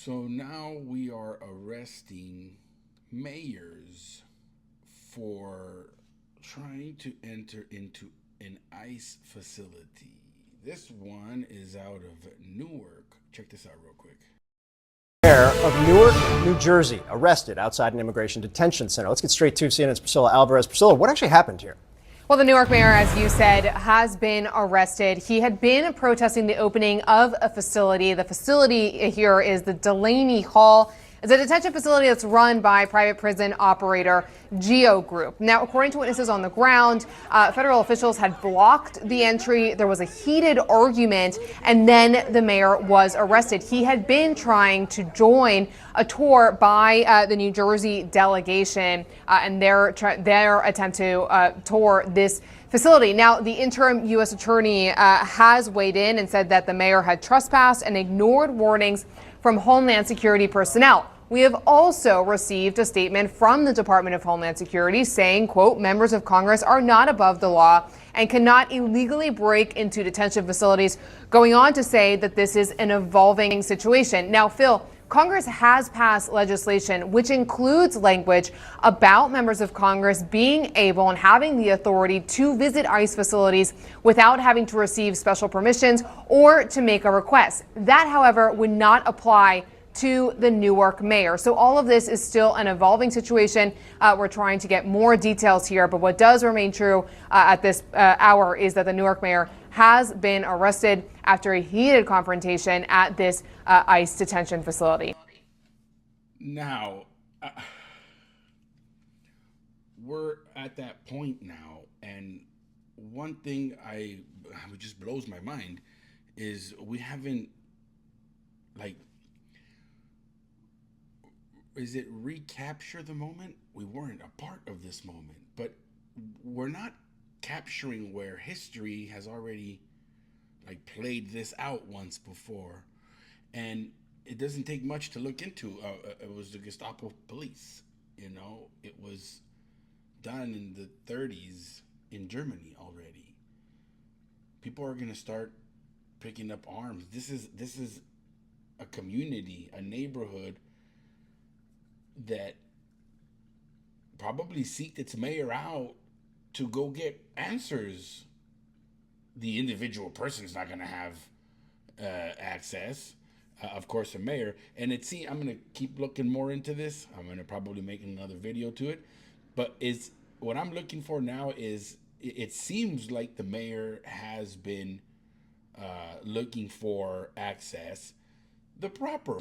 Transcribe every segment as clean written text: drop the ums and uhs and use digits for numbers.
So now we are arresting mayors for trying to enter into an ICE facility. This one is out of Newark. Check this out real quick. Mayor of Newark, New Jersey, arrested outside an immigration detention center. Let's get straight to CNN's Priscilla Alvarez. Priscilla, what actually happened here? Well, the Newark mayor, as you said, has been arrested. He had been protesting the opening of a facility. The facility here is the Delaney Hall. It's a detention facility that's run by private prison operator Geo Group. Now, according to witnesses on the ground, federal officials had blocked the entry. There was a heated argument, and then the mayor was arrested. He had been trying to join a tour by the New Jersey delegation and their attempt to tour this facility. Now, the interim U.S. attorney has weighed in and said that the mayor had trespassed and ignored warnings from Homeland Security personnel. We have also received a statement from the Department of Homeland Security saying, quote, members of Congress are not above the law and cannot illegally break into detention facilities, going on to say that this is an evolving situation. Now, Phil, Congress has passed legislation which includes language about members of Congress being able and having the authority to visit ICE facilities without having to receive special permissions or to make a request. That, however, would not apply to the Newark mayor. So all of this is still an evolving situation. We're trying to get more details here, but what does remain true at this hour is that the Newark mayor has been arrested after a heated confrontation at this ICE detention facility. Now, we're at that point now, and one thing it just blows my mind is we haven't, is it recapture the moment? We weren't a part of this moment, but we're not capturing where history has already played this out once before, and it doesn't take much to look into. It was the Gestapo police, it was done in the 30s in Germany already. People are gonna start picking up arms. This is a community, a neighborhood that probably seeked its mayor out to go get answers. The individual person's not going to have access, of course, a mayor. And I'm going to keep looking more into this. I'm going to probably make another video to it. But what I'm looking for now is it seems like the mayor has been looking for access through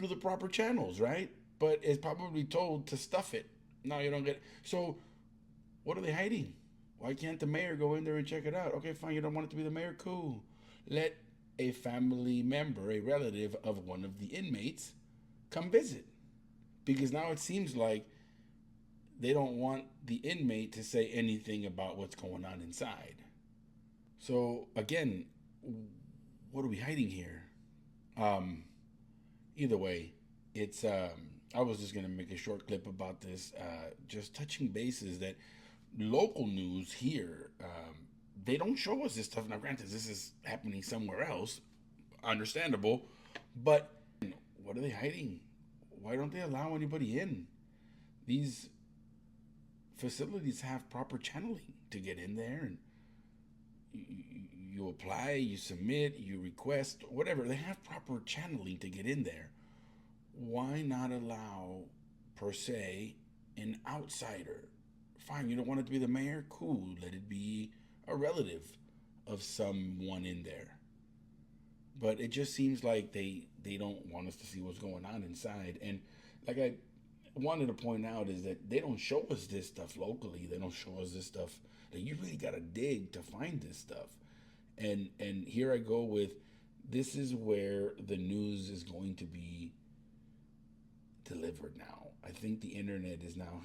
the proper channels, right? But is probably told to stuff it. No, you don't get it. So what are they hiding? Why can't the mayor go in there and check it out? Okay, fine, you don't want it to be the mayor? Cool. Let a family member, a relative of one of the inmates, come visit. Because now it seems like they don't want the inmate to say anything about what's going on inside. So again, what are we hiding here? Either way, it's I was just going to make a short clip about this, just touching bases that local news here, they don't show us this stuff. Now, granted, this is happening somewhere else, understandable, but what are they hiding? Why don't they allow anybody in? These facilities have proper channeling to get in there, and you apply, you submit, you request, whatever. They have proper channeling to get in there. Why not allow, per se, an outsider? Fine, you don't want it to be the mayor? Cool, let it be a relative of someone in there. But it just seems like they don't want us to see what's going on inside. And like I wanted to point out is that they don't show us this stuff locally. They don't show us this stuff. You really got to dig to find this stuff. And here I go with, this is where the news is going to be delivered now. I think the internet is now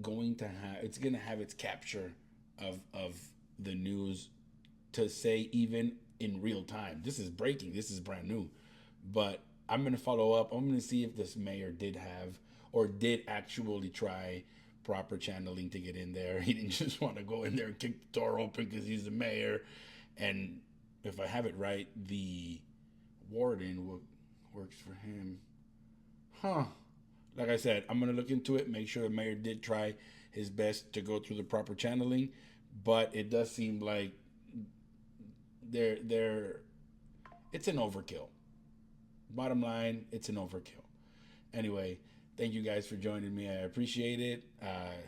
going to have its capture of the news, to say even in real time. This is breaking, this is brand new. But I'm going to follow up. I'm going to see if this mayor did actually try proper channeling to get in there. He didn't just want to go in there and kick the door open because he's the mayor. And if I have it right, the warden works for him. Like I said, I'm gonna look into it. Make sure the mayor did try his best to go through the proper channeling, but it does seem like it's an overkill. Bottom line, it's an overkill. Anyway, thank you guys for joining me. I appreciate it.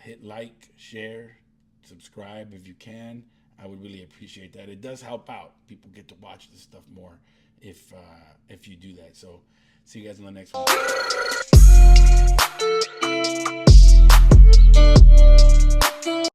Hit like, share, subscribe if you can. I would really appreciate that. It does help out. People get to watch this stuff more if you do that. So see you guys in the next one.